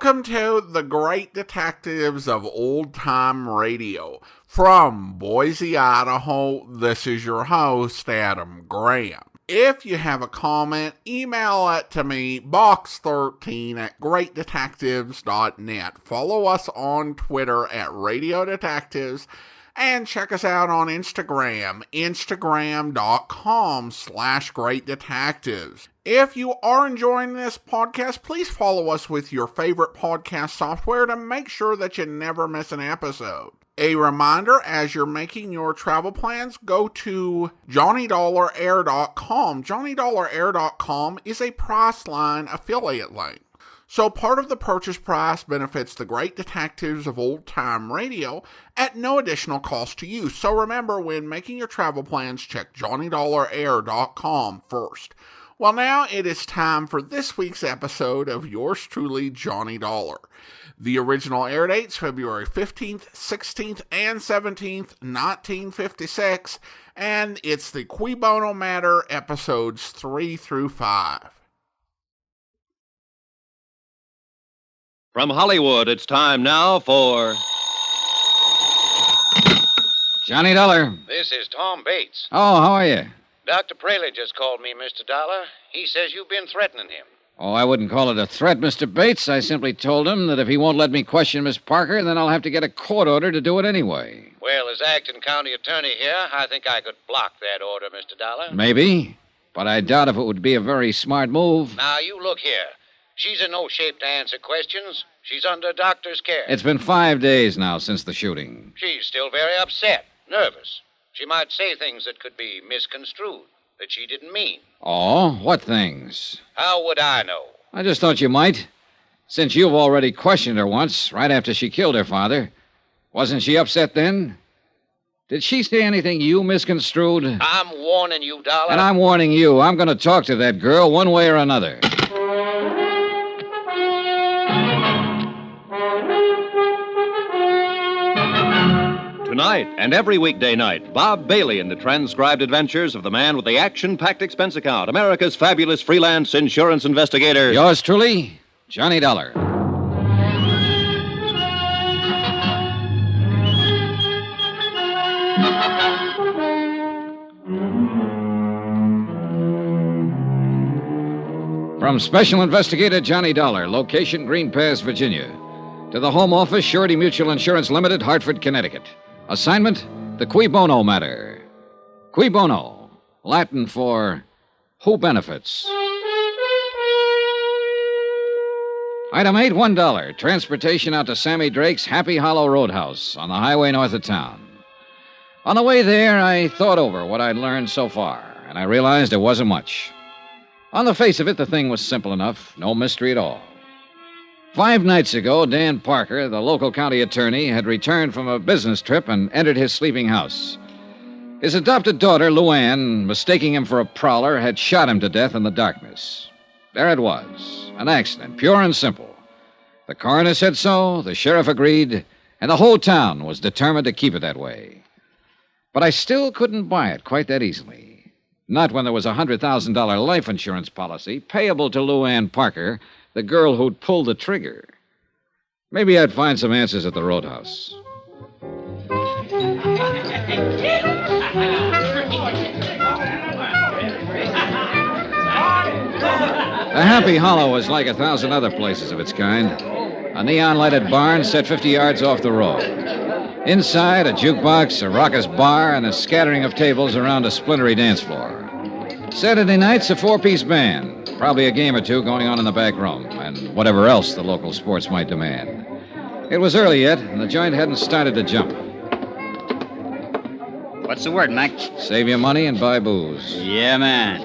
Welcome to the Great Detectives of Old Time Radio. From Boise, Idaho, this is your host, Adam Graham. If you have a comment, email it to me, box13@greatdetectives.net. Follow us on Twitter at Radio Detectives, and check us out on Instagram, instagram.com/greatdetectives. If you are enjoying this podcast, please follow us with your favorite podcast software to make sure that you never miss an episode. A reminder, as you're making your travel plans, go to JohnnyDollarAir.com. JohnnyDollarAir.com is a Priceline affiliate link. So part of the purchase price benefits the Great Detectives of Old Time Radio at no additional cost to you. So remember, when making your travel plans, check JohnnyDollarAir.com first. Well, now it is time for this week's episode of yours truly, Johnny Dollar. The original air dates, February 15th, 16th, and 17th, 1956, and it's the Bono Matter, episodes 3 through 5. From Hollywood, it's time now for... Johnny Dollar. This is Tom Bates. Oh, how are you? Dr. Praley just called me, Mr. Dollar. He says you've been threatening him. Oh, I wouldn't call it a threat, Mr. Bates. I simply told him that if he won't let me question Miss Parker, then I'll have to get a court order to do it anyway. Well, as acting county attorney here, I think I could block that order, Mr. Dollar. Maybe, but I doubt if it would be a very smart move. Now, you look here. She's in no shape to answer questions. She's under doctor's care. It's been 5 days now since the shooting. She's still very upset, nervous. She might say things that could be misconstrued, that she didn't mean. Oh, what things? How would I know? I just thought you might. Since you've already questioned her once, right after she killed her father. Wasn't she upset then? Did she say anything you misconstrued? I'm warning you, Dollar. And I'm warning you. I'm going to talk to that girl one way or another. Tonight and every weekday night, Bob Bailey in the transcribed adventures of the man with the action-packed expense account, America's fabulous freelance insurance investigator. Yours truly, Johnny Dollar. From Special Investigator Johnny Dollar, location Green Pass, Virginia, to the Home Office, Surety Mutual Insurance Limited, Hartford, Connecticut. Assignment, the Bono Matter. Bono, Latin for who benefits. Item 8, $1. Transportation out to Sammy Drake's Happy Hollow Roadhouse on the highway north of town. On the way there, I thought over what I'd learned so far, and I realized it wasn't much. On the face of it, the thing was simple enough, no mystery at all. 5 nights ago, Dan Parker, the local county attorney, had returned from a business trip and entered his sleeping house. His adopted daughter, Luanne, mistaking him for a prowler, had shot him to death in the darkness. There it was, an accident, pure and simple. The coroner said so, the sheriff agreed, and the whole town was determined to keep it that way. But I still couldn't buy it quite that easily. Not when there was a $100,000 life insurance policy payable to Luanne Parker, the girl who'd pulled the trigger. Maybe I'd find some answers at the roadhouse. The Happy Hollow was like 1,000 other places of its kind. A neon-lighted barn set 50 yards off the road. Inside, a jukebox, a raucous bar, and a scattering of tables around a splintery dance floor. Saturday nights, a 4-piece band. Probably a game or two going on in the back room, and whatever else the local sports might demand. It was early yet, and the joint hadn't started to jump. What's the word, Mac? Save your money and buy booze. Yeah, man.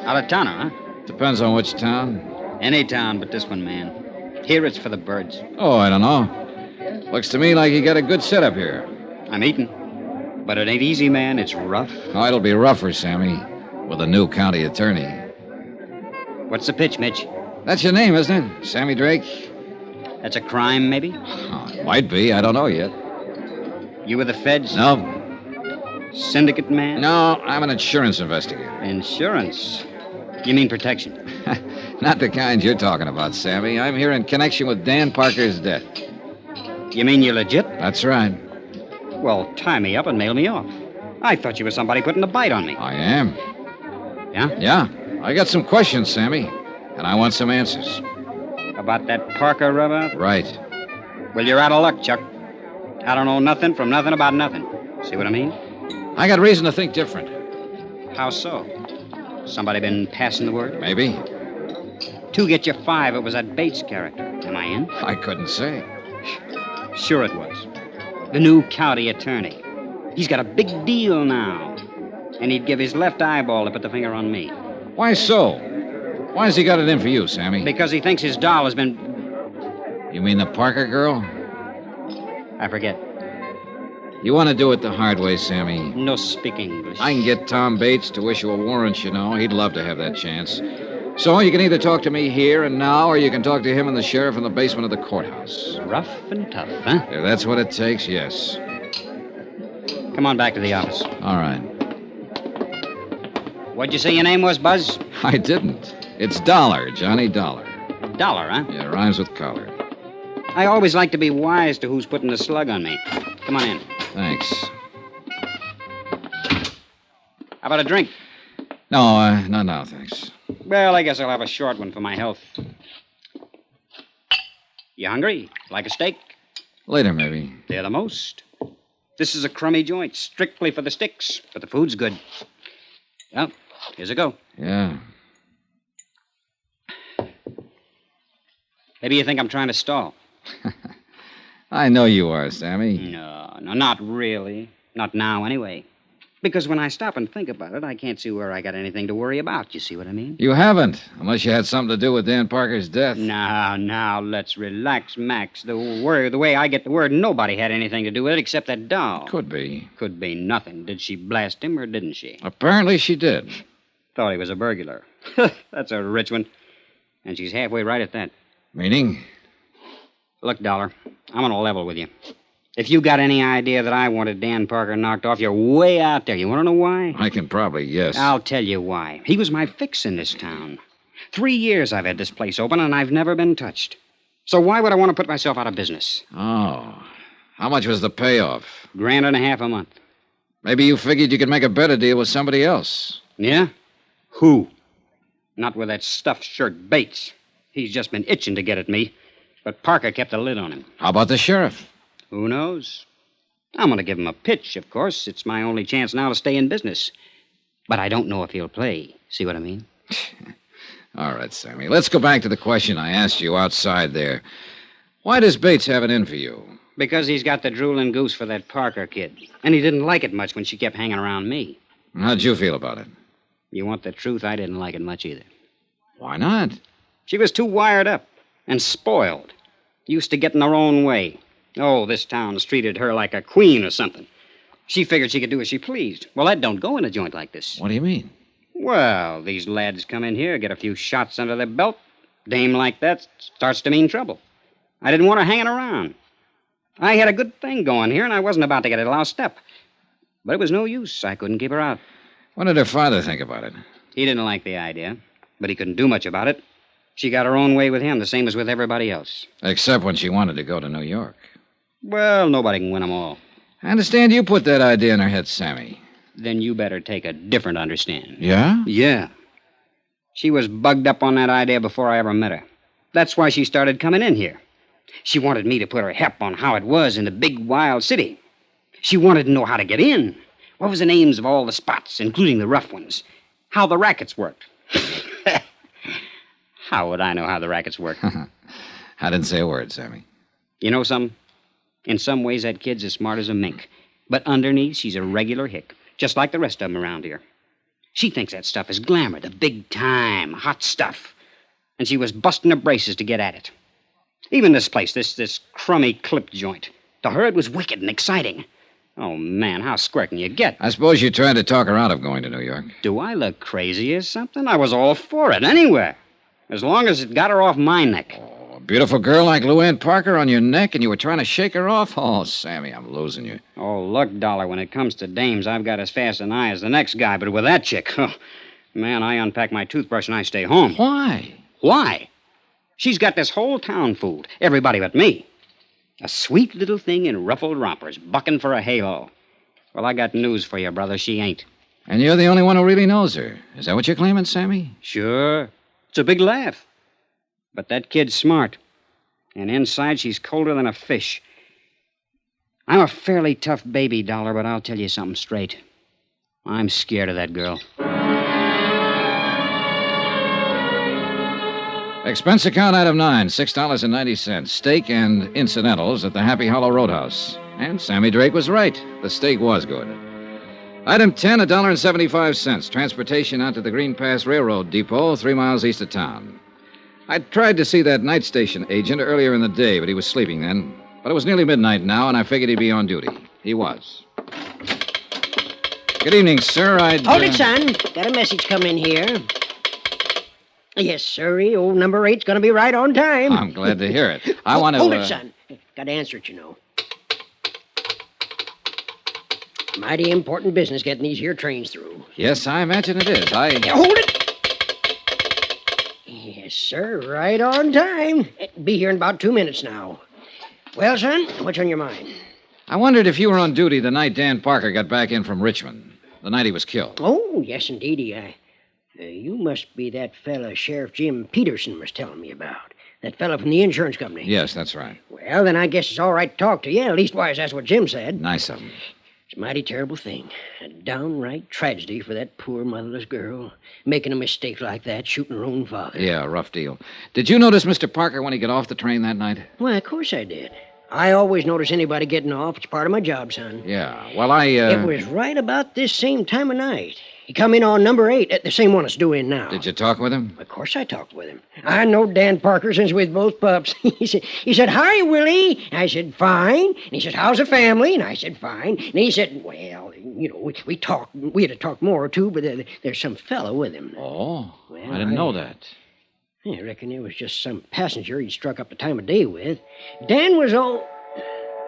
Out of town, huh? Depends on which town. Any town but this one, man. Here it's for the birds. Oh, I don't know. Looks to me like you got a good setup here. I'm eating. But it ain't easy, man. It's rough. Oh, it'll be rougher, Sammy, with a new county attorney. What's the pitch, Mitch? That's your name, isn't it? Sammy Drake? That's a crime, maybe? Oh, it might be. I don't know yet. You with the feds? No. Syndicate man? No, I'm an insurance investigator. Insurance? You mean protection? Not the kind you're talking about, Sammy. I'm here in connection with Dan Parker's death. You mean you're legit? That's right. Well, tie me up and mail me off. I thought you were somebody putting a bite on me. I am. Yeah? Yeah. I got some questions, Sammy, and I want some answers. About that Parker rub-out? Right. Well, you're out of luck, Chuck. I don't know nothing from nothing about nothing. See what I mean? I got reason to think different. How so? Somebody been passing the word? Maybe. 2 get you 5. It was that Bates character. Am I in? I couldn't say. Sure it was. The new county attorney. He's got a big deal now. And he'd give his left eyeball to put the finger on me. Why so? Why has he got it in for you, Sammy? Because he thinks his doll has been... You mean the Parker girl? I forget. You want to do it the hard way, Sammy. No speak English. I can get Tom Bates to issue a warrant, you know. He'd love to have that chance. So you can either talk to me here and now, or you can talk to him and the sheriff in the basement of the courthouse. Rough and tough, huh? If that's what it takes, yes. Come on back to the office. All right. What'd you say your name was, Buzz? I didn't. It's Dollar, Johnny Dollar. Dollar, huh? Yeah, rhymes with collar. I always like to be wise to who's putting the slug on me. Come on in. Thanks. How about a drink? No, not now, thanks. Well, I guess I'll have a short one for my health. You hungry? Like a steak? Later, maybe. They're the most. This is a crummy joint, strictly for the sticks, but the food's good. Well, here's a go. Yeah. Maybe you think I'm trying to stall. I know you are, Sammy. No, not really. Not now, anyway. Because when I stop and think about it, I can't see where I got anything to worry about. You see what I mean? You haven't, unless you had something to do with Dan Parker's death. Now, let's relax, Max. The way I get the word, nobody had anything to do with it except that doll. Could be. Could be nothing. Did she blast him or didn't she? Apparently she did. Thought he was a burglar. That's a rich one. And she's halfway right at that. Meaning? Look, Dollar, I'm on a level with you. If you got any idea that I wanted Dan Parker knocked off, you're way out there. You want to know why? I can probably guess. I'll tell you why. He was my fix in this town. 3 years I've had this place open, and I've never been touched. So why would I want to put myself out of business? Oh. How much was the payoff? $1.50 a month. Maybe you figured you could make a better deal with somebody else. Yeah? Who? Not with that stuffed shirt Bates. He's just been itching to get at me. But Parker kept a lid on him. How about the sheriff? Who knows? I'm going to give him a pitch, of course. It's my only chance now to stay in business. But I don't know if he'll play. See what I mean? All right, Sammy. Let's go back to the question I asked you outside there. Why does Bates have it in for you? Because he's got the drooling goose for that Parker kid. And he didn't like it much when she kept hanging around me. How'd you feel about it? You want the truth? I didn't like it much either. Why not? She was too wired up and spoiled. Used to getting her own way. Oh, this town's treated her like a queen or something. She figured she could do as she pleased. Well, that don't go in a joint like this. What do you mean? Well, these lads come in here, get a few shots under their belt. Dame like that starts to mean trouble. I didn't want her hanging around. I had a good thing going here, and I wasn't about to get it lost up. But it was no use. I couldn't keep her out. What did her father think about it? He didn't like the idea, but he couldn't do much about it. She got her own way with him, the same as with everybody else. Except when she wanted to go to New York. Well, nobody can win them all. I understand you put that idea in her head, Sammy. Then you better take a different understanding. Yeah? Yeah. She was bugged up on that idea before I ever met her. That's why she started coming in here. She wanted me to put her hep on how it was in the big, wild city. She wanted to know how to get in. What was the names of all the spots, including the rough ones? How the rackets worked. How would I know how the rackets work? I didn't say a word, Sammy. You know something? In some ways, that kid's as smart as a mink. But underneath, she's a regular hick, just like the rest of them around here. She thinks that stuff is glamour, the big time, hot stuff. And she was busting her braces to get at it. Even this place, this crummy clip joint. To her, it was wicked and exciting. Oh, man, how square can you get? I suppose you tried to talk her out of going to New York. Do I look crazy or something? I was all for it, anywhere. As long as it got her off my neck. Oh, a beautiful girl like Luanne Parker on your neck and you were trying to shake her off? Oh, Sammy, I'm losing you. Oh, look, Dollar, when it comes to dames, I've got as fast an eye as the next guy. But with that chick, oh, man, I unpack my toothbrush and I stay home. Why? Why? She's got this whole town fooled. Everybody but me. A sweet little thing in ruffled rompers, bucking for a hay-haul. Well, I got news for you, brother. She ain't. And you're the only one who really knows her. Is that what you're claiming, Sammy? Sure. It's a big laugh. But that kid's smart. And inside, she's colder than a fish. I'm a fairly tough baby, Dollar, but I'll tell you something straight. I'm scared of that girl. Expense account item 9, $6.90. Steak and incidentals at the Happy Hollow Roadhouse. And Sammy Drake was right. The steak was good. Item 10, $1.75. Transportation out to the Green Pass Railroad Depot, 3 miles east of town. I tried to see that night station agent earlier in the day, but he was sleeping then. But it was nearly midnight now, and I figured he'd be on duty. He was. Good evening, sir. Hold it, son. Got a message coming in here. Yes, sirree. Old number 8's going to be right on time. I'm glad to hear it. I want to... Hold it, son. Got to answer it, you know. Mighty important business getting these here trains through. Yes, I imagine it is. Hold it! Yes, sir. Right on time. Be here in about 2 minutes now. Well, son, what's on your mind? I wondered if you were on duty the night Dan Parker got back in from Richmond. The night he was killed. Oh, yes, indeedy. You must be that fella Sheriff Jim Peterson was telling me about. That fella from the insurance company. Yes, that's right. Well, then I guess it's all right to talk to you. Leastwise, that's what Jim said. Nice of him. It's a mighty terrible thing. A downright tragedy for that poor motherless girl. Making a mistake like that, shooting her own father. Yeah, rough deal. Did you notice Mr. Parker when he got off the train that night? Why, of course I did. I always notice anybody getting off. It's part of my job, son. Yeah, well, It was right about this same time of night. He come in on number 8, the same one that's due in now. Did you talk with him? Of course I talked with him. I know Dan Parker since we was both pups. He said, "Hi, Willie." I said, "Fine." And he said, "How's the family?" And I said, "Fine." And he said, "Well, we talked. We had to talk more, too, but there's some fellow with him." Oh, well, I didn't know that. I reckon it was just some passenger he struck up the time of day with. Dan was all...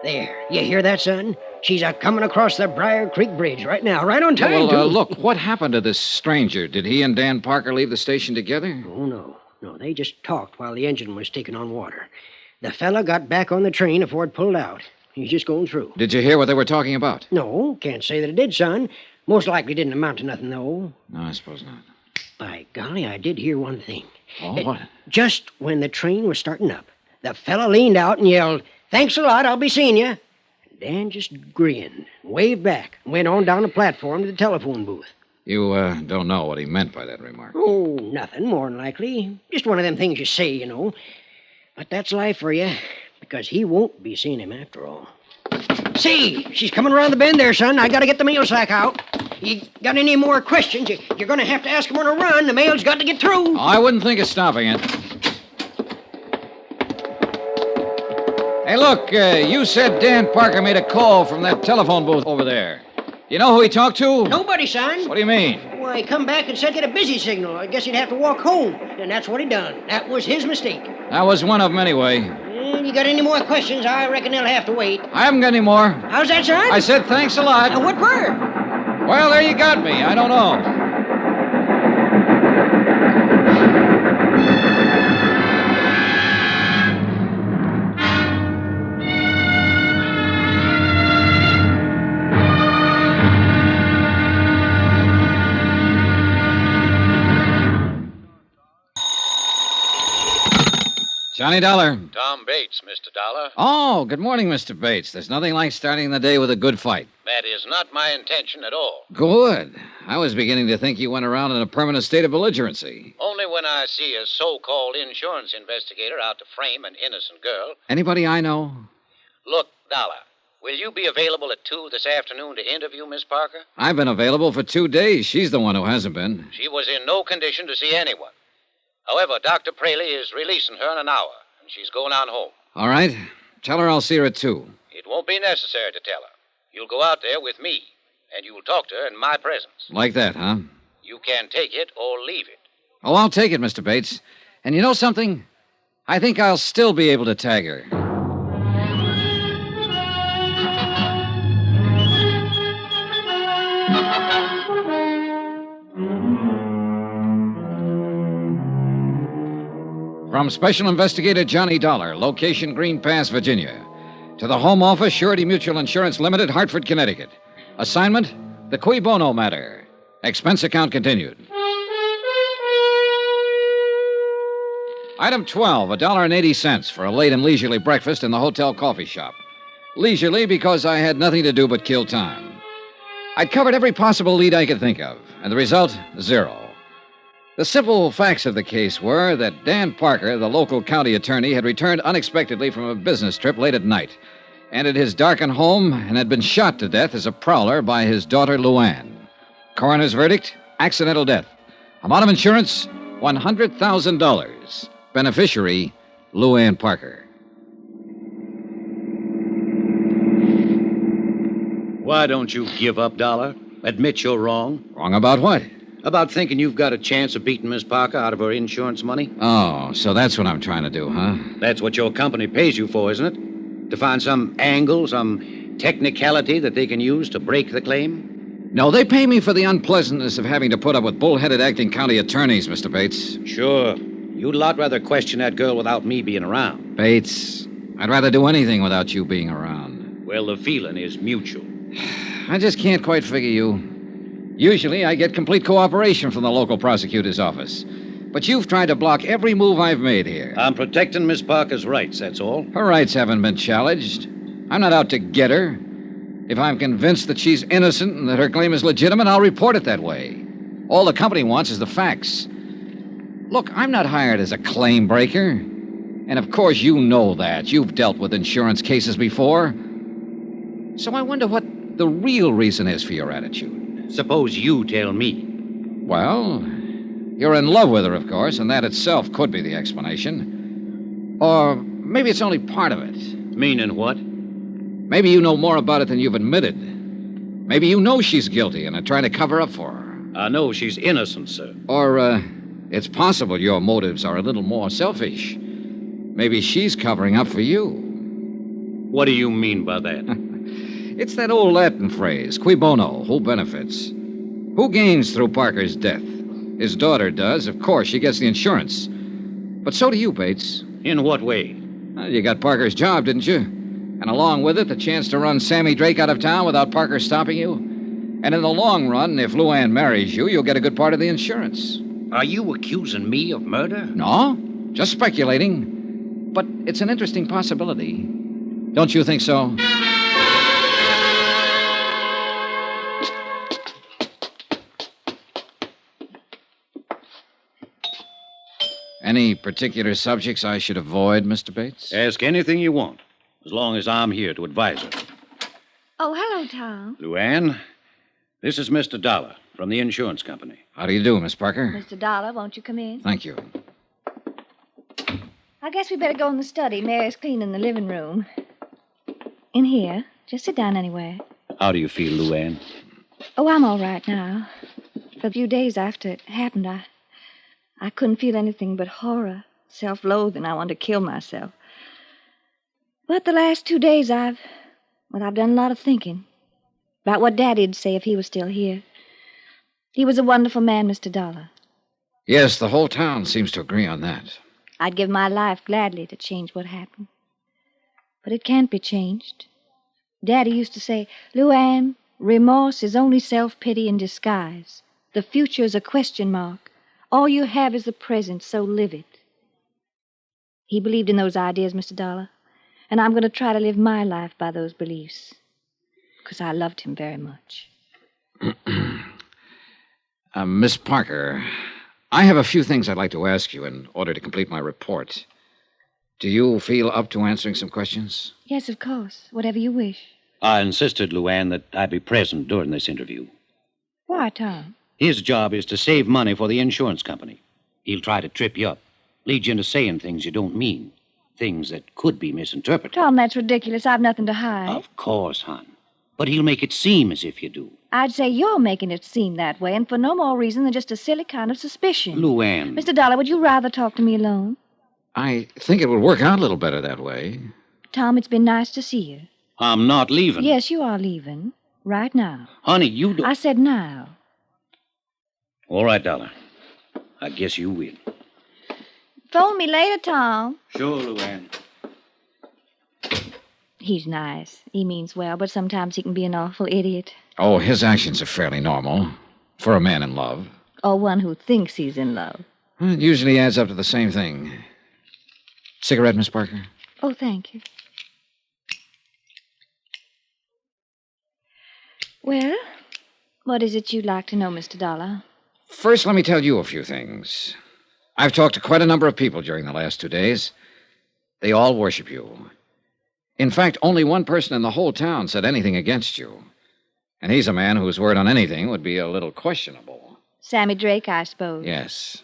There, you hear that, son? She's a-coming across the Briar Creek Bridge right now, right on time, Well, too. look, what happened to this stranger? Did he and Dan Parker leave the station together? Oh, no. No, they just talked while the engine was taking on water. The fella got back on the train before it pulled out. He's just going through. Did you hear what they were talking about? No, can't say that it did, son. Most likely didn't amount to nothing, though. No, I suppose not. By golly, I did hear one thing. Oh, what? Just when the train was starting up, the fella leaned out and yelled, "Thanks a lot, I'll be seeing you." Dan just grinned, waved back, and went on down the platform to the telephone booth. You don't know what he meant by that remark. Oh, nothing, more than likely. Just one of them things you say, you know. But that's life for you, because he won't be seeing him after all. See, she's coming around the bend there, son. I gotta get the mail sack out. You got any more questions? You're gonna have to ask him on a run. The mail's got to get through. Oh, I wouldn't think of stopping it. Hey, look, you said Dan Parker made a call from that telephone booth over there. You know who he talked to? Nobody, son. What do you mean? Why, he come back and said he had a busy signal. I guess he'd have to walk home. And that's what he done. That was his mistake. That was one of them anyway. And you got any more questions, I reckon they'll have to wait. I haven't got any more. How's that, son? I said thanks a lot. What for? Well, there you got me. I don't know. Johnny Dollar. Tom Bates, Mr. Dollar. Oh, good morning, Mr. Bates. There's nothing like starting the day with a good fight. That is not my intention at all. Good. I was beginning to think you went around in a permanent state of belligerency. Only when I see a so-called insurance investigator out to frame an innocent girl. Anybody I know? Look, Dollar, will you be available at 2 this afternoon to interview Miss Parker? I've been available for 2 days. She's the one who hasn't been. She was in no condition to see anyone. However, Dr. Praley is releasing her in an hour, and she's going on home. All right. Tell her I'll see her at 2. It won't be necessary to tell her. You'll go out there with me, and you'll talk to her in my presence. Like that, huh? You can take it or leave it. Oh, I'll take it, Mr. Bates. And you know something? I think I'll still be able to tag her. From Special Investigator Johnny Dollar, location Green Pass, Virginia, to the Home Office, Surety Mutual Insurance Limited, Hartford, Connecticut. Assignment, the Cui Bono matter. Expense account continued. Item 12, $1.80 for a late and leisurely breakfast in the hotel coffee shop. Leisurely because I had nothing to do but kill time. I'd covered every possible lead I could think of, and the result, 0. The simple facts of the case were that Dan Parker, the local county attorney, had returned unexpectedly from a business trip late at night, entered his darkened home, and had been shot to death as a prowler by his daughter, Luanne. Coroner's verdict, accidental death. Amount of insurance, $100,000. Beneficiary, Luanne Parker. Why don't you give up, Dollar? Admit you're wrong. Wrong about what? About thinking you've got a chance of beating Miss Parker out of her insurance money? Oh, so that's what I'm trying to do, huh? That's what your company pays you for, isn't it? To find some angle, some technicality that they can use to break the claim? No, they pay me for the unpleasantness of having to put up with bull-headed acting county attorneys, Mr. Bates. Sure. You'd a lot rather question that girl without me being around. Bates, I'd rather do anything without you being around. Well, the feeling is mutual. I just can't quite figure you. Usually, I get complete cooperation from the local prosecutor's office. But you've tried to block every move I've made here. I'm protecting Miss Parker's rights, that's all. Her rights haven't been challenged. I'm not out to get her. If I'm convinced that she's innocent and that her claim is legitimate, I'll report it that way. All the company wants is the facts. Look, I'm not hired as a claim breaker. And of course you know that. You've dealt with insurance cases before. So I wonder what the real reason is for your attitude. Suppose you tell me. Well, you're in love with her, of course, and that itself could be the explanation. Or maybe it's only part of it. Meaning what? Maybe you know more about it than you've admitted. Maybe you know she's guilty and are trying to cover up for her. I know she's innocent, sir. Or, it's possible your motives are a little more selfish. Maybe she's covering up for you. What do you mean by that? It's that old Latin phrase, cui bono, who benefits? Who gains through Parker's death? His daughter does. Of course, she gets the insurance. But so do you, Bates. In what way? Well, you got Parker's job, didn't you? And along with it, the chance to run Sammy Drake out of town without Parker stopping you. And in the long run, if Luanne marries you, you'll get a good part of the insurance. Are you accusing me of murder? No, just speculating. But it's an interesting possibility. Don't you think so? Any particular subjects I should avoid, Mr. Bates? Ask anything you want, as long as I'm here to advise her. Oh, hello, Tom. Luanne, this is Mr. Dollar from the insurance company. How do you do, Miss Parker? Mr. Dollar, won't you come in? Thank you. I guess we better go in the study. Mary's cleaning the living room. In here. Just sit down anywhere. How do you feel, Luanne? Oh, I'm all right now. For a few days after it happened, I couldn't feel anything but horror, self-loathing. I wanted to kill myself. But the last 2 days, I've done a lot of thinking about what Daddy'd say if he was still here. He was a wonderful man, Mr. Dollar. Yes, the whole town seems to agree on that. I'd give my life gladly to change what happened. But it can't be changed. Daddy used to say, Luanne, remorse is only self-pity in disguise. The future is a question mark. All you have is the present, so live it. He believed in those ideas, Mr. Dollar, and I'm going to try to live my life by those beliefs, because I loved him very much. Miss Parker, I have a few things I'd like to ask you in order to complete my report. Do you feel up to answering some questions? Yes, of course. Whatever you wish. I insisted, Luanne, that I be present during this interview. Why, Tom? His job is to save money for the insurance company. He'll try to trip you up, lead you into saying things you don't mean, things that could be misinterpreted. Tom, that's ridiculous. I've nothing to hide. Of course, hon. But he'll make it seem as if you do. I'd say you're making it seem that way, and for no more reason than just a silly kind of suspicion. Luanne. Mr. Dollar, would you rather talk to me alone? I think it would work out a little better that way. Tom, it's been nice to see you. I'm not leaving. Yes, you are leaving. Right now. Honey, you do. I said now. All right, Dollar. I guess you will. Phone me later, Tom. Sure, Luanne. He's nice. He means well, but sometimes he can be an awful idiot. Oh, his actions are fairly normal for a man in love. Or one who thinks he's in love. It usually adds up to the same thing. Cigarette, Miss Parker? Oh, thank you. Well, what is it you'd like to know, Mr. Dollar? First, let me tell you a few things. I've talked to quite a number of people during the last 2 days. They all worship you. In fact, only one person in the whole town said anything against you. And he's a man whose word on anything would be a little questionable. Sammy Drake, I suppose. Yes.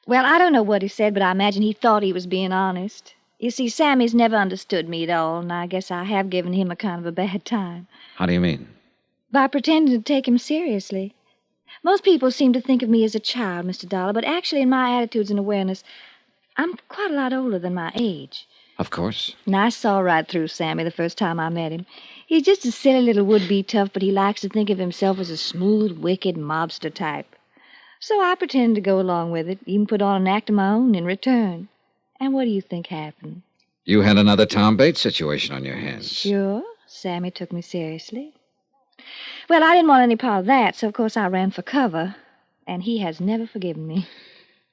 Well, I don't know what he said, but I imagine he thought he was being honest. You see, Sammy's never understood me at all, and I guess I have given him a kind of a bad time. How do you mean? By pretending to take him seriously. Most people seem to think of me as a child, Mr. Dollar, but actually in my attitudes and awareness, I'm quite a lot older than my age. Of course. And I saw right through Sammy the first time I met him. He's just a silly little would-be tough, but he likes to think of himself as a smooth, wicked mobster type. So I pretended to go along with it, even put on an act of my own in return. And what do you think happened? You had another Tom Bates situation on your hands. Sure. Sammy took me seriously. Well, I didn't want any part of that, so of course I ran for cover. And he has never forgiven me.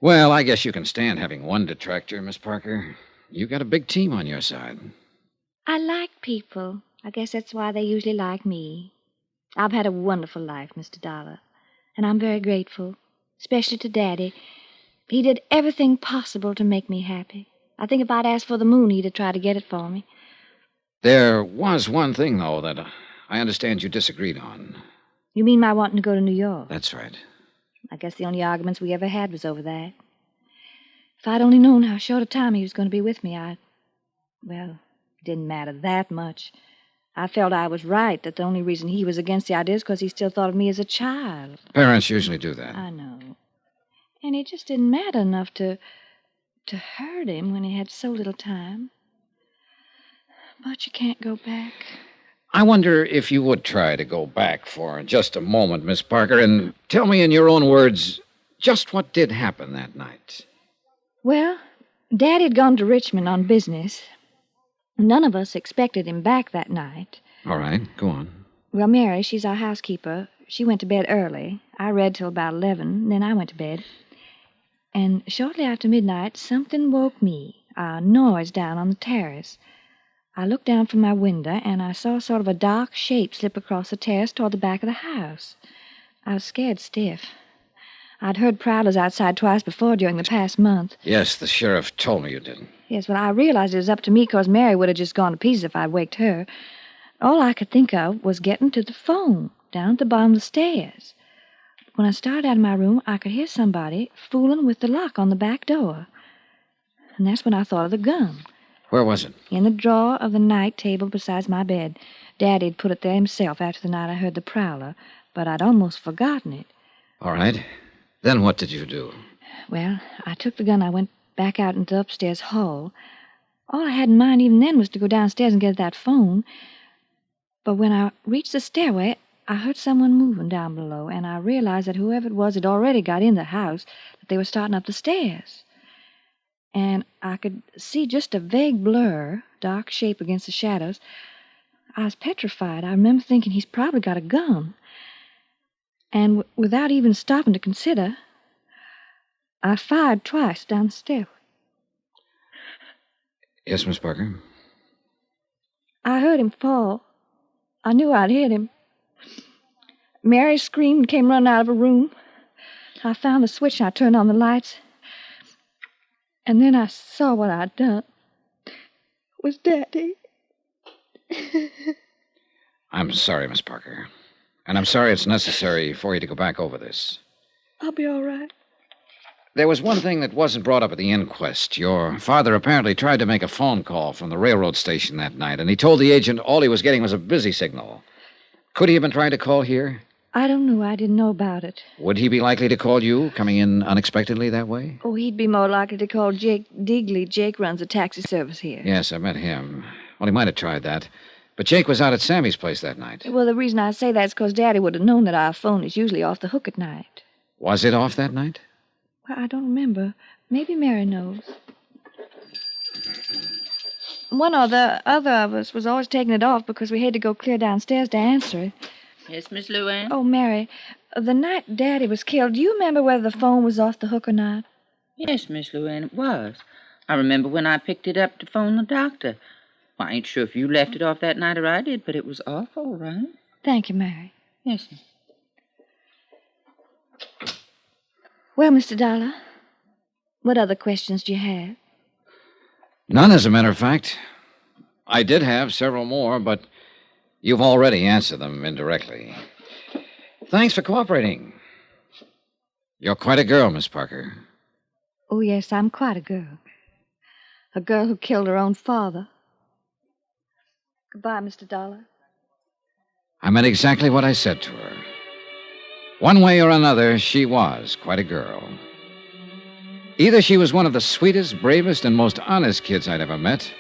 Well, I guess you can stand having one detractor, Miss Parker. You got a big team on your side. I like people. I guess that's why they usually like me. I've had a wonderful life, Mr. Dollar. And I'm very grateful, especially to Daddy. He did everything possible to make me happy. I think if I'd asked for the moon, he'd have tried to get it for me. There was one thing, though, that I understand you disagreed on. You mean my wanting to go to New York? That's right. I guess the only arguments we ever had was over that. If I'd only known how short a time he was going to be with me, well, it didn't matter that much. I felt I was right, that the only reason he was against the idea is because he still thought of me as a child. Parents usually do that. I know. And it just didn't matter enough to hurt him when he had so little time. But you can't go back. I wonder if you would try to go back for just a moment, Miss Parker, and tell me in your own words just what did happen that night. Well, Daddy had gone to Richmond on business. None of us expected him back that night. All right, go on. Well, Mary, she's our housekeeper. She went to bed early. I read till about 11, then I went to bed. And shortly after midnight, something woke me, a noise down on the terrace. I looked down from my window, and I saw sort of a dark shape slip across the terrace toward the back of the house. I was scared stiff. I'd heard prowlers outside twice before during the past month. Yes, the sheriff told me you did. Yes, well, I realized it was up to me because Mary would have just gone to pieces if I'd waked her. All I could think of was getting to the phone down at the bottom of the stairs. When I started out of my room, I could hear somebody fooling with the lock on the back door. And that's when I thought of the gun. Where was it? In the drawer of the night table beside my bed. Daddy'd put it there himself after the night I heard the prowler, but I'd almost forgotten it. All right. Then what did you do? Well, I took the gun. I went back out into the upstairs hall. All I had in mind even then was to go downstairs and get that phone. But when I reached the stairway, I heard someone moving down below, and I realized that whoever it was had already got in the house, that they were starting up the stairs. And I could see just a vague blur, dark shape against the shadows. I was petrified. I remember thinking he's probably got a gun. And without even stopping to consider, I fired twice down the stairway. Yes, Miss Parker? I heard him fall. I knew I'd hit him. Mary screamed and came running out of her room. I found the switch and I turned on the lights. And then I saw what I'd done. It was Daddy. I'm sorry, Miss Parker. And I'm sorry it's necessary for you to go back over this. I'll be all right. There was one thing that wasn't brought up at the inquest. Your father apparently tried to make a phone call from the railroad station that night, and he told the agent all he was getting was a busy signal. Could he have been trying to call here? I don't know. I didn't know about it. Would he be likely to call you, coming in unexpectedly that way? Oh, he'd be more likely to call Jake Digley. Jake runs a taxi service here. Yes, I met him. Well, he might have tried that. But Jake was out at Sammy's place that night. Well, the reason I say that is because Daddy would have known that our phone is usually off the hook at night. Was it off that night? Well, I don't remember. Maybe Mary knows. One or the other of us was always taking it off because we had to go clear downstairs to answer it. Yes, Miss Luanne? Oh, Mary, the night Daddy was killed, do you remember whether the phone was off the hook or not? Yes, Miss Luanne, it was. I remember when I picked it up to phone the doctor. Well, I ain't sure if you left it off that night or I did, but it was off all right. Thank you, Mary. Yes, sir. Well, Mr. Dollar, what other questions do you have? None, as a matter of fact. I did have several more, but you've already answered them indirectly. Thanks for cooperating. You're quite a girl, Miss Parker. Oh, yes, I'm quite a girl. A girl who killed her own father. Goodbye, Mr. Dollar. I meant exactly what I said to her. One way or another, she was quite a girl. Either she was one of the sweetest, bravest, and most honest kids I'd ever met,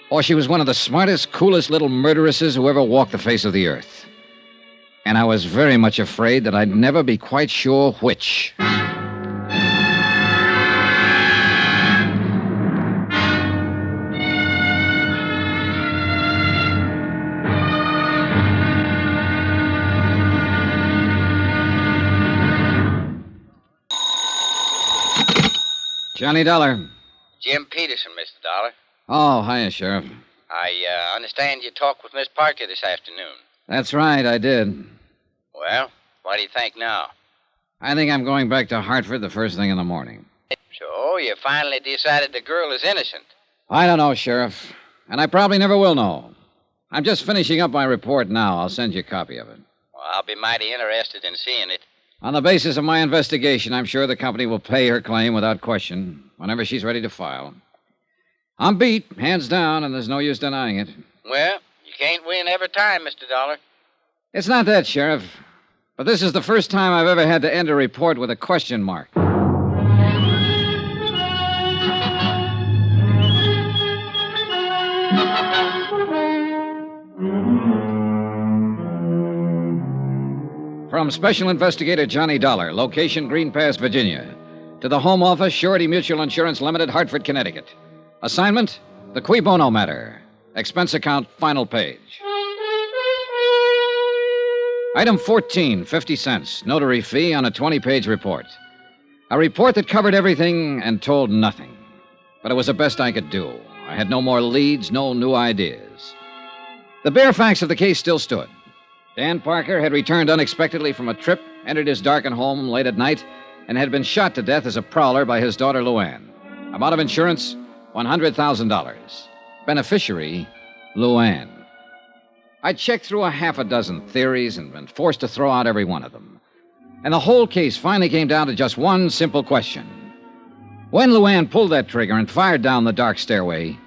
or she was one of the smartest, coolest little murderesses who ever walked the face of the earth. And I was very much afraid that I'd never be quite sure which. Johnny Dollar. Jim Peterson, Mr. Dollar. Oh, hiya, Sheriff. I understand you talked with Miss Parker this afternoon. That's right, I did. Well, what do you think now? I think I'm going back to Hartford the first thing in the morning. So, you finally decided the girl is innocent. I don't know, Sheriff, and I probably never will know. I'm just finishing up my report now. I'll send you a copy of it. Well, I'll be mighty interested in seeing it. On the basis of my investigation, I'm sure the company will pay her claim without question whenever she's ready to file. I'm beat, hands down, and there's no use denying it. Well, you can't win every time, Mr. Dollar. It's not that, Sheriff, but this is the first time I've ever had to end a report with a question mark. From Special Investigator Johnny Dollar, location Green Pass, Virginia, to the Home Office, Surety Mutual Insurance Limited, Hartford, Connecticut. Assignment, the Qui Bono matter. Expense account, final page. Item 14, 50 cents, notary fee on a 20-page report. A report that covered everything and told nothing. But it was the best I could do. I had no more leads, no new ideas. The bare facts of the case still stood. Dan Parker had returned unexpectedly from a trip, entered his darkened home late at night, and had been shot to death as a prowler by his daughter Luanne. Amount of insurance, $100,000. Beneficiary, Luanne. I'd checked through a half a dozen theories and been forced to throw out every one of them. And the whole case finally came down to just one simple question. When Luanne pulled that trigger and fired down the dark stairway,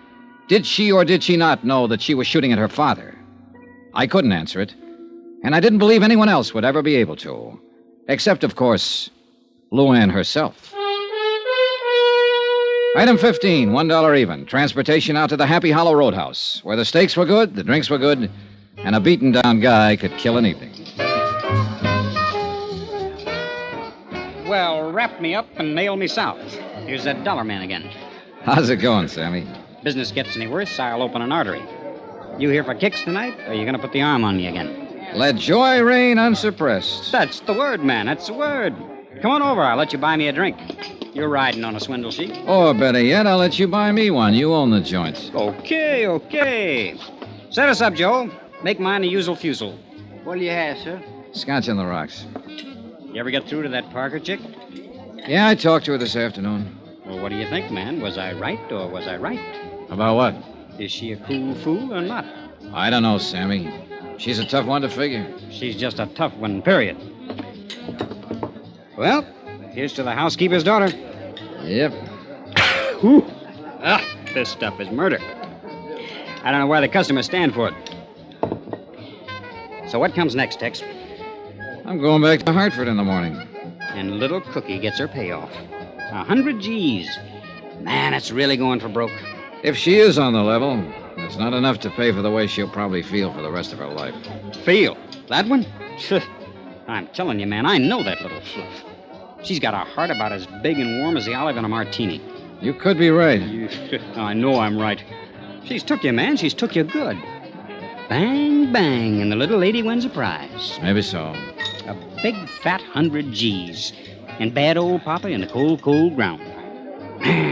did she or did she not know that she was shooting at her father? I couldn't answer it. And I didn't believe anyone else would ever be able to. Except, of course, Luanne herself. Item 15, $1 even. Transportation out to the Happy Hollow Roadhouse, where the steaks were good, the drinks were good, and a beaten-down guy could kill an evening. Well, wrap me up and nail me south. Here's that dollar man again. How's it going, Sammy? Business gets any worse, I'll open an artery. You here for kicks tonight, or are you going to put the arm on me again? Let joy reign unsuppressed. That's the word, man. That's the word. Come on over. I'll let you buy me a drink. You're riding on a swindle sheet. Or better yet, I'll let you buy me one. You own the joint. Okay. Set us up, Joe. Make mine the usual fusel. What'll you have, sir? Scotch on the rocks. You ever get through to that Parker chick? Yeah, I talked to her this afternoon. Well, what do you think, man? Was I right or was I right? About what? Is she a cool fool or not? I don't know, Sammy. She's a tough one to figure. She's just a tough one, period. Well, here's to the housekeeper's daughter. Yep. Whew. This stuff is murder. I don't know why the customers stand for it. So what comes next, Tex? I'm going back to Hartford in the morning. And little Cookie gets her payoff. 100 G's. Man, it's really going for broke. If she is on the level, it's not enough to pay for the way she'll probably feel for the rest of her life. Feel? That one? I'm telling you, man, I know that little fluff. She's got a heart about as big and warm as the olive in a martini. You could be right. I know I'm right. She's took you, man. She's took you good. Bang, bang, and the little lady wins a prize. Maybe so. A big, fat 100 G's. And bad old Papa in the cold, cold ground.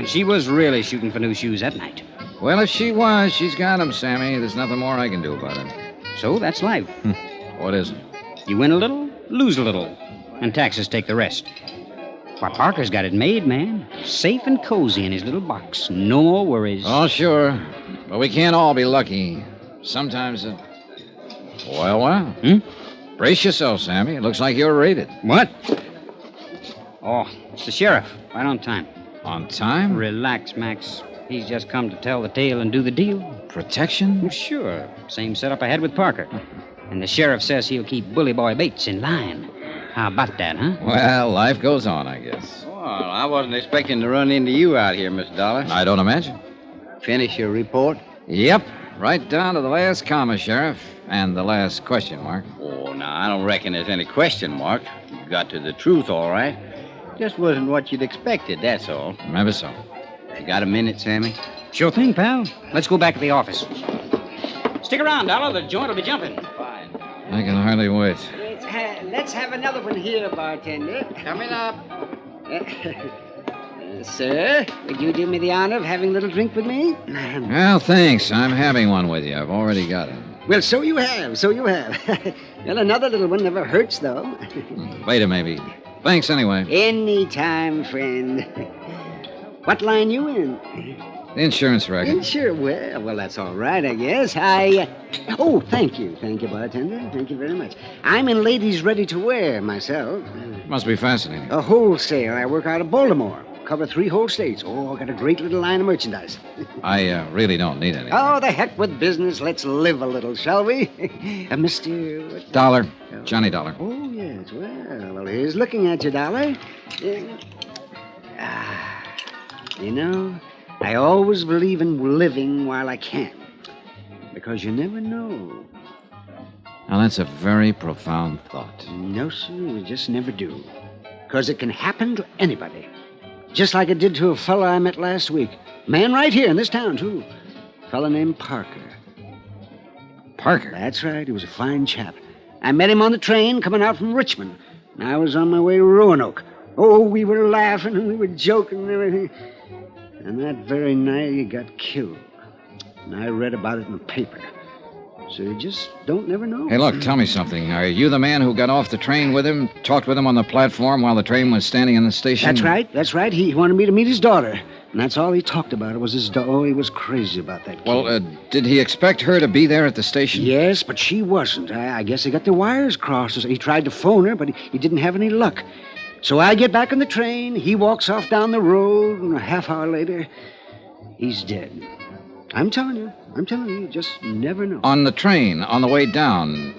She was really shooting for new shoes that night. Well, if she was, she's got 'em, Sammy. There's nothing more I can do about it. So that's life. What is it? You win a little, lose a little, and taxes take the rest. But Parker's got it made, man. Safe and cozy in his little box. No more worries. Oh, sure. But we can't all be lucky. Sometimes it... Well. Brace yourself, Sammy. It looks like you're raided. What? Oh, it's the sheriff. Right on time. On time? Relax, Max. He's just come to tell the tale and do the deal. Protection? Sure. Same setup I had with Parker. And the sheriff says he'll keep Bully Boy Bates in line. How about that, huh? Well, life goes on, I guess. Well, I wasn't expecting to run into you out here, Miss Dollar. I don't imagine. Finish your report? Yep. Right down to the last comma, Sheriff. And the last question mark. Oh, now, I don't reckon there's any question mark. You got to the truth, all right. Just wasn't what you'd expected, that's all. Maybe so. You got a minute, Sammy? Sure thing, pal. Let's go back to the office. Stick around, Dollar. The joint will be jumping. Fine. I can hardly wait. Let's have another one here, bartender. Coming up. Sir, would you do me the honor of having a little drink with me? Well, thanks. I'm having one with you. I've already got it. Well, so you have. Well, another little one never hurts, though. Later, maybe. Thanks, anyway. Anytime, friend. What line you in? The insurance record. Well, that's all right, I guess. Oh, thank you. Thank you, bartender. Thank you very much. I'm in ladies' ready-to-wear myself. Must be fascinating. A wholesale. I work out of Baltimore. Cover 3 whole states. Oh, I got a great little line of merchandise. I really don't need anything. Oh, the heck with business. Let's live a little, shall we? Mr. Dollar. Johnny Dollar. Oh, yes. Well, here's looking at you, Dollar. You know, I always believe in living while I can. Because you never know. Now, that's a very profound thought. No, sir, you just never do. Because it can happen to anybody. Just like it did to a fellow I met last week. Man right here in this town, too. A fellow named Parker. Parker? That's right. He was a fine chap. I met him on the train coming out from Richmond. And I was on my way to Roanoke. Oh, we were laughing and we were joking and everything. And that very night he got killed. And I read about it in the paper. So you just don't never know. Hey, look, tell me something. Are you the man who got off the train with him, talked with him on the platform while the train was standing in the station? That's right. He wanted me to meet his daughter. And that's all he talked about. It was his daughter. Oh, he was crazy about that kid. Well, did he expect her to be there at the station? Yes, but she wasn't. I guess he got the wires crossed. He tried to phone her, but he didn't have any luck. So I get back on the train. He walks off down the road, and a half hour later, he's dead. I'm telling you, you just never know. On the train, on the way down,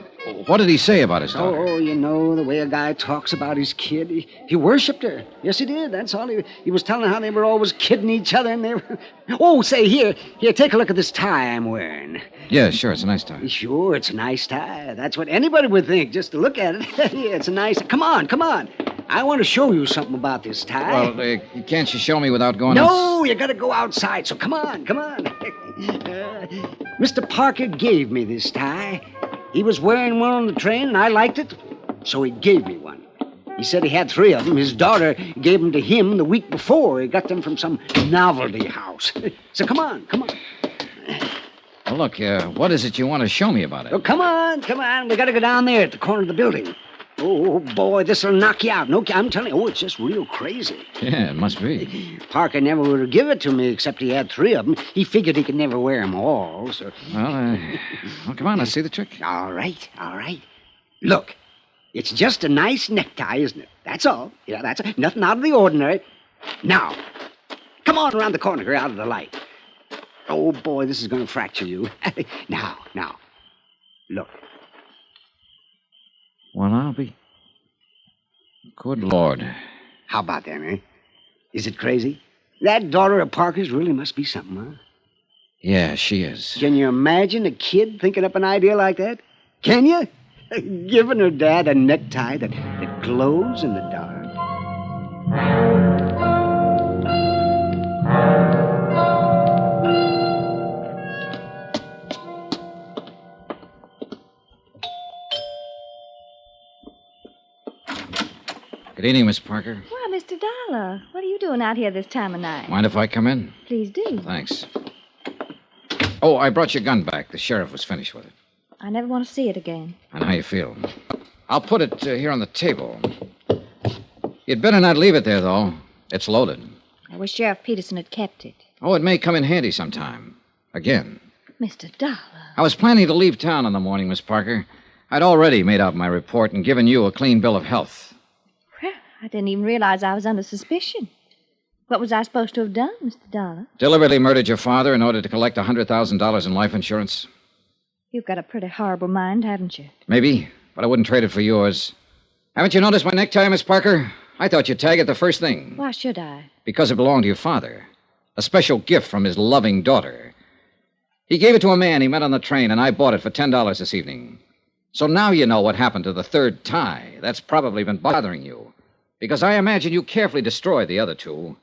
what did he say about his daughter? Oh, you know, the way a guy talks about his kid. He worshipped her. Yes, he did. That's all. He was telling how they were always kidding each other, and they were... Oh, say, here, take a look at this tie I'm wearing. Yeah, sure, it's a nice tie. Sure, it's a nice tie. That's what anybody would think, just to look at it. Yeah, it's a nice... Come on. I want to show you something about this tie. Well, can't you show me without going No, you got to go outside, so come on. Mr. Parker gave me this tie. He was wearing one on the train, and I liked it, so he gave me one. He said he had 3 of them. His daughter gave them to him the week before. He got them from some novelty house. So come on. Well, look, what is it you want to show me about it? Oh, come on. We got to go down there at the corner of the building. Oh, boy, this'll knock you out. No, I'm telling you, it's just real crazy. Yeah, it must be. Parker never would have given it to me, except he had 3 of them. He figured he could never wear them all, so... Well, come on, let's see the trick. All right. Look, it's just a nice necktie, isn't it? That's all. Yeah, that's nothing out of the ordinary. Now, come on around the corner here, out of the light. Oh, boy, this is going to fracture you. Now, look. Well, I'll be... Good Lord. How about that, eh? Is it crazy? That daughter of Parker's really must be something, huh? Yeah, she is. Can you imagine a kid thinking up an idea like that? Can you? Giving her dad a necktie that glows in the dark. Good evening, Miss Parker. Why, Mr. Dollar, what are you doing out here this time of night? Mind if I come in? Please do. Thanks. Oh, I brought your gun back. The sheriff was finished with it. I never want to see it again. And how you feel? I'll put it here on the table. You'd better not leave it there, though. It's loaded. I wish Sheriff Peterson had kept it. Oh, it may come in handy sometime. Again. Mr. Dollar. I was planning to leave town in the morning, Miss Parker. I'd already made out my report and given you a clean bill of health. Well, I didn't even realize I was under suspicion. What was I supposed to have done, Mr. Dollar? Deliberately murdered your father in order to collect $100,000 in life insurance? You've got a pretty horrible mind, haven't you? Maybe, but I wouldn't trade it for yours. Haven't you noticed my necktie, Miss Parker? I thought you'd tag it the first thing. Why should I? Because it belonged to your father. A special gift from his loving daughter. He gave it to a man he met on the train, and I bought it for $10 this evening. So now you know what happened to the third tie. That's probably been bothering you. Because I imagine you carefully destroyed the other two.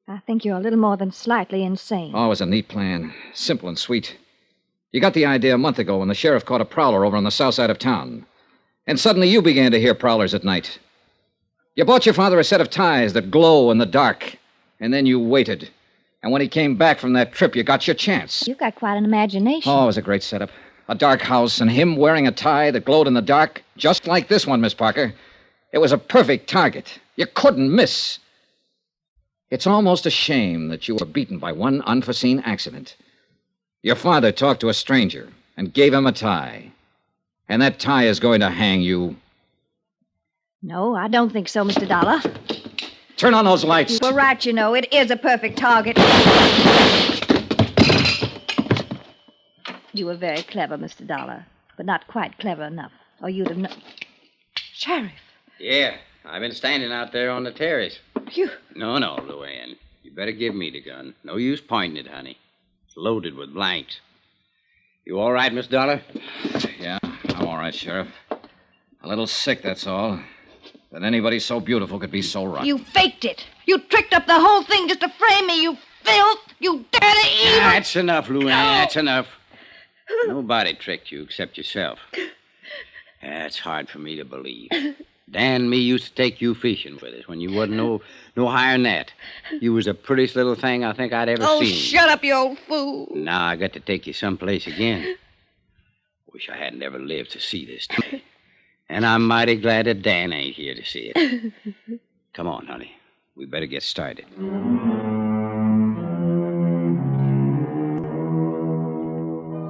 I think you're a little more than slightly insane. Oh, it was a neat plan. Simple and sweet. You got the idea a month ago when the sheriff caught a prowler over on the south side of town. And suddenly you began to hear prowlers at night. You bought your father a set of ties that glow in the dark. And then you waited. And when he came back from that trip, you got your chance. You've got quite an imagination. Oh, it was a great setup. A dark house and him wearing a tie that glowed in the dark, just like this one, Miss Parker. It was a perfect target. You couldn't miss. It's almost a shame that you were beaten by one unforeseen accident. Your father talked to a stranger and gave him a tie. And that tie is going to hang you. No, I don't think so, Mr. Dollar. Turn on those lights. You were right, you know. It is a perfect target. You were very clever, Mr. Dollar, but not quite clever enough, or you'd have known. Sheriff. Yeah, I've been standing out there on the terrace. You... No, Luanne. You better give me the gun. No use pointing it, honey. It's loaded with blanks. You all right, Miss Dollar? Yeah, I'm all right, Sheriff. A little sick, that's all. That anybody so beautiful could be so rotten. You faked it. You tricked up the whole thing just to frame me, you filth. You dirty evil. That's enough, Luanne. That's enough. Nobody tricked you except yourself. That's hard for me to believe. Dan and me used to take you fishing with us when you wasn't no higher than that. You was the prettiest little thing I think I'd ever seen. Oh, shut up, you old fool. Now I got to take you someplace again. Wish I hadn't ever lived to see this day. And I'm mighty glad that Dan ain't here to see it. Come on, honey. We better get started.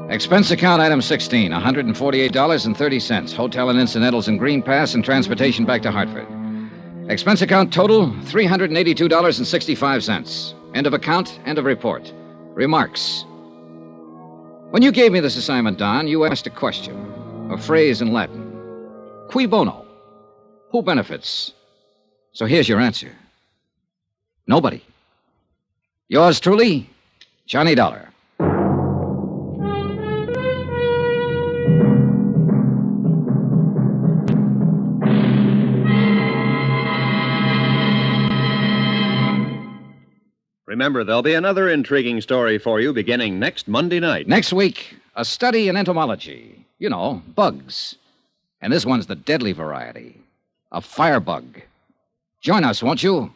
Expense account item 16, $148.30. Hotel and incidentals in Green Pass and transportation back to Hartford. Expense account total, $382.65. End of account, end of report. Remarks. When you gave me this assignment, Don, you asked a question, a phrase in Latin. Cui bono? Who benefits? So here's your answer. Nobody. Yours truly, Johnny Dollar. Remember, there'll be another intriguing story for you beginning next Monday night. Next week, a study in entomology. You know, bugs. And this one's the deadly variety, a firebug. Join us, won't you?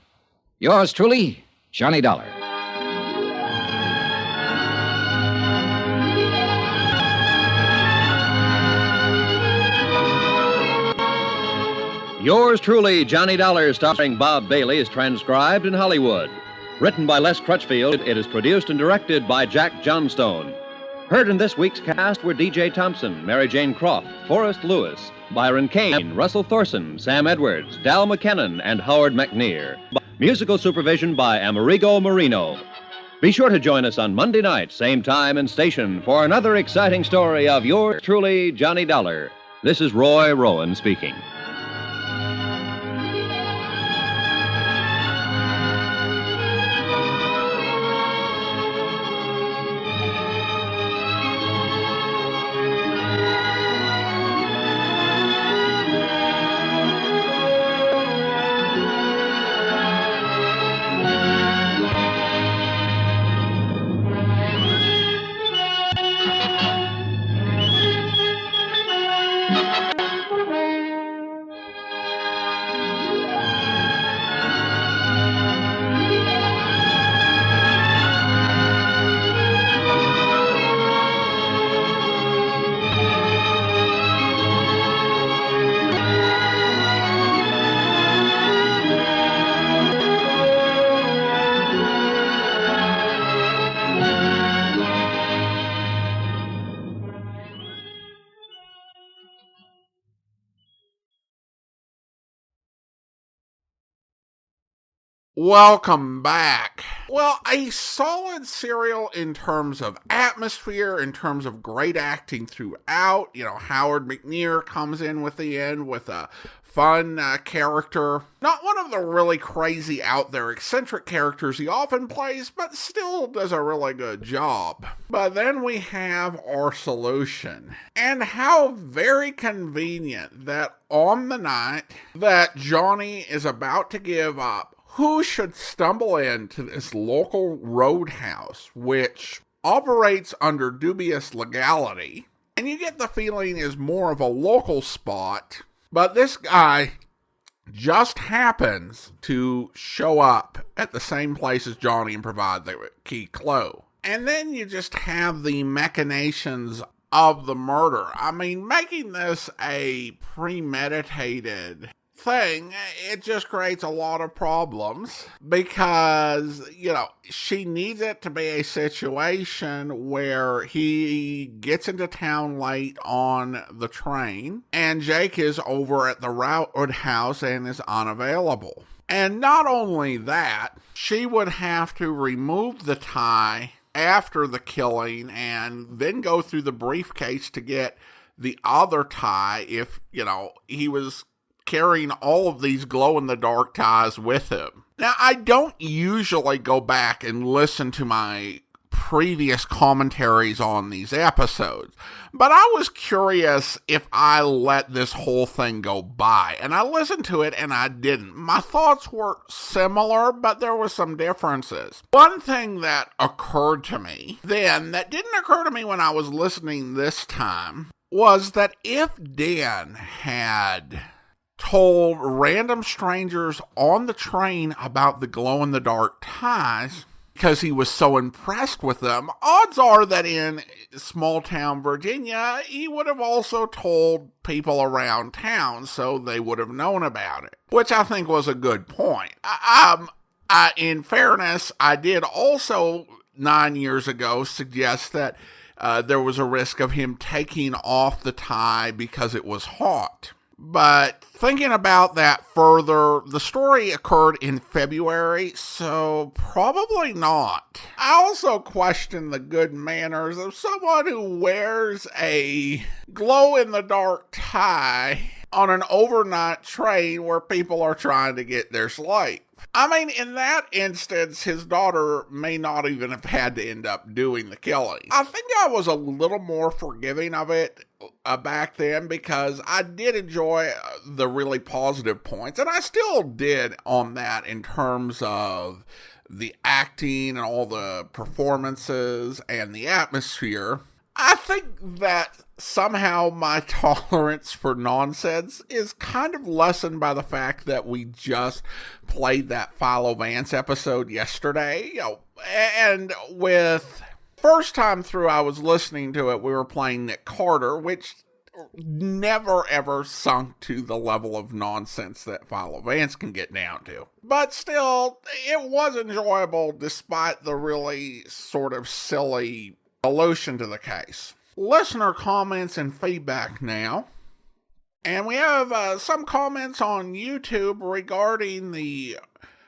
Yours truly, Johnny Dollar. Yours truly, Johnny Dollar, starring Bob Bailey, is transcribed in Hollywood. Written by Les Crutchfield, it is produced and directed by Jack Johnstone. Heard in this week's cast were D.J. Thompson, Mary Jane Croft, Forrest Lewis, Byron Kane, Russell Thorson, Sam Edwards, Dal McKennon, and Howard McNear. Musical supervision by Amerigo Marino. Be sure to join us on Monday night, same time and station, for another exciting story of yours truly, Johnny Dollar. This is Roy Rowan speaking. Welcome back. Well, a solid serial in terms of atmosphere, in terms of great acting throughout. You know, Howard McNear comes in with the end with a fun character. Not one of the really crazy out there eccentric characters he often plays, but still does a really good job. But then we have our solution. And how very convenient that on the night that Johnny is about to give up, who should stumble into this local roadhouse, which operates under dubious legality, and you get the feeling is more of a local spot, but this guy just happens to show up at the same place as Johnny and provide the key clue. And then you just have the machinations of the murder. I mean, making this a premeditated thing, it just creates a lot of problems because, you know, she needs it to be a situation where he gets into town late on the train and Jake is over at the roadhouse and is unavailable. And not only that, she would have to remove the tie after the killing and then go through the briefcase to get the other tie if, you know, he was carrying all of these glow-in-the-dark ties with him. Now, I don't usually go back and listen to my previous commentaries on these episodes, but I was curious if I let this whole thing go by, and I listened to it and I didn't. My thoughts were similar, but there were some differences. One thing that occurred to me then that didn't occur to me when I was listening this time was that if Dan had told random strangers on the train about the glow-in-the-dark ties because he was so impressed with them, odds are that in small-town Virginia, he would have also told people around town so they would have known about it, which I think was a good point. In fairness, I did also 9 years ago suggest that there was a risk of him taking off the tie because it was hot. But thinking about that further, the story occurred in February, so probably not. I also question the good manners of someone who wears a glow-in-the-dark tie on an overnight train where people are trying to get their sleep. I mean, in that instance, his daughter may not even have had to end up doing the killing. I think I was a little more forgiving of it back then because I did enjoy the really positive points, and I still did on that in terms of the acting and all the performances and the atmosphere. I think that somehow my tolerance for nonsense is kind of lessened by the fact that we just played that Philo Vance episode yesterday. You know, and with first time through I was listening to it, we were playing Nick Carter, which never ever sunk to the level of nonsense that Philo Vance can get down to. But still, it was enjoyable despite the really sort of silly solution to the case. Listener comments and feedback now. And we have some comments on YouTube regarding the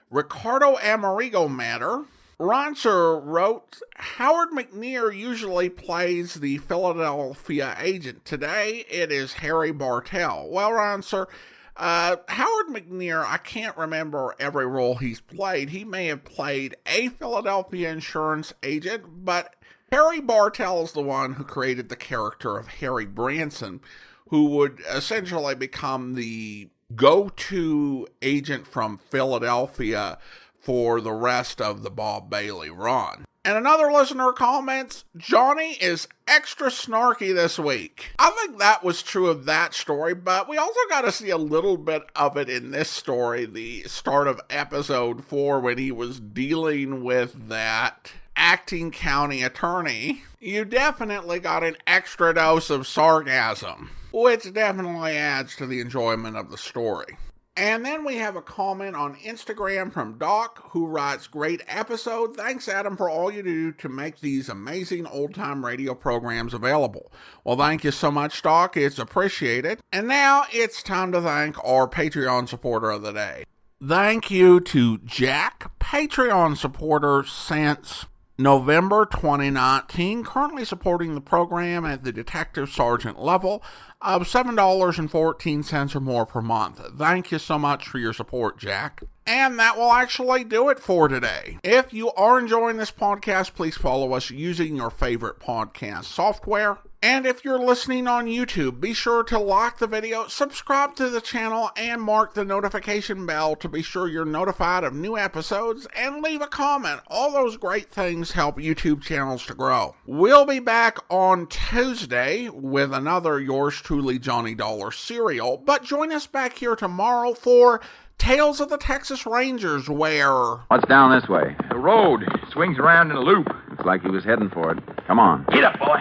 Ricardo Amerigo matter. Ronser wrote, Howard McNear usually plays the Philadelphia agent. Today it is Harry Bartell. Well, Ronser, Howard McNear, I can't remember every role he's played. He may have played a Philadelphia insurance agent, but Harry Bartell is the one who created the character of Harry Branson, who would essentially become the go-to agent from Philadelphia for the rest of the Bob Bailey run. And another listener comments, Johnny is extra snarky this week. I think that was true of that story, but we also got to see a little bit of it in this story, the start of episode 4, when he was dealing with that acting county attorney. You definitely got an extra dose of sarcasm, which definitely adds to the enjoyment of the story. And then we have a comment on Instagram from Doc, who writes, great episode. Thanks, Adam, for all you do to make these amazing old-time radio programs available. Well, thank you so much, Doc. It's appreciated. And now it's time to thank our Patreon supporter of the day. Thank you to Jack, Patreon supporter since November 2019, currently supporting the program at the detective sergeant level of $7.14 or more per month. Thank you so much for your support, Jack. And that will actually do it for today. If you are enjoying this podcast, please follow us using your favorite podcast software. And if you're listening on YouTube, be sure to like the video, subscribe to the channel, and mark the notification bell to be sure you're notified of new episodes, and leave a comment. All those great things help YouTube channels to grow. We'll be back on Tuesday with another Yours Truly Johnny Dollar serial, but join us back here tomorrow for Tales of the Texas Rangers, where... What's down this way? The road swings around in a loop. Looks like he was heading for it. Come on. Get up, boy.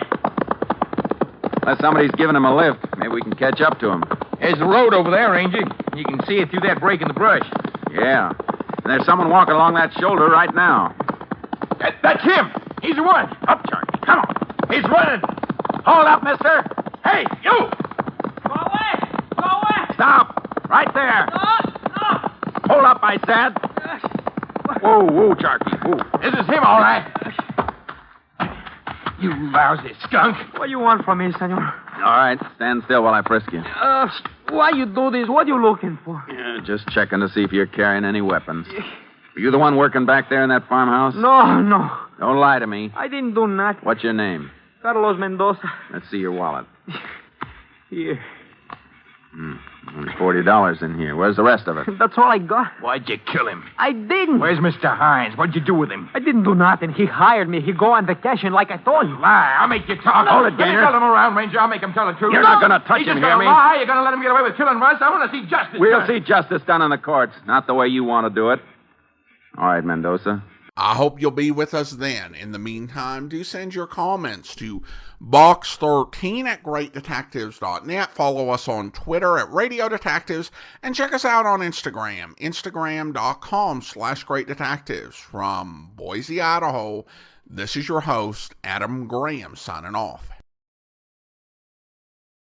Unless somebody's giving him a lift, maybe we can catch up to him. There's the road over there, Ranger. You can see it through that break in the brush. Yeah. And there's someone walking along that shoulder right now. That's him. He's the one. Up, Charlie. Come on. He's running. Hold up, mister. Hey, you. Go away. Go away. Stop. Right there. No. Hold up, I said. Whoa, Charky. Whoa. This is him, all right. You lousy skunk. What do you want from me, senor? All right, stand still while I frisk you. Why you do this? What you looking for? Yeah, just checking to see if you're carrying any weapons. Are you the one working back there in that farmhouse? No. Don't lie to me. I didn't do nothing. What's your name? Carlos Mendoza. Let's see your wallet. Here. Only $40 in here. Where's the rest of it? That's all I got. Why'd you kill him? I didn't. Where's Mr. Hines? What'd you do with him? I didn't do nothing. He hired me. He go on vacation like I told you. Lie. I'll make you talk. Hold it, Let me Gainer. tell him around, Ranger. I'll make him tell the truth. You're not going to touch He's him, just hear gonna me? lie. You're going to let him get away with killing Russ? I want to see justice We'll done. see justice done in the courts, not the way you want to do it. All right, Mendoza. I hope you'll be with us then. In the meantime, do send your comments to box13 at greatdetectives.net. Follow us on Twitter at Radio Detectives, and check us out on Instagram, instagram.com/greatdetectives. From Boise, Idaho, this is your host, Adam Graham, signing off.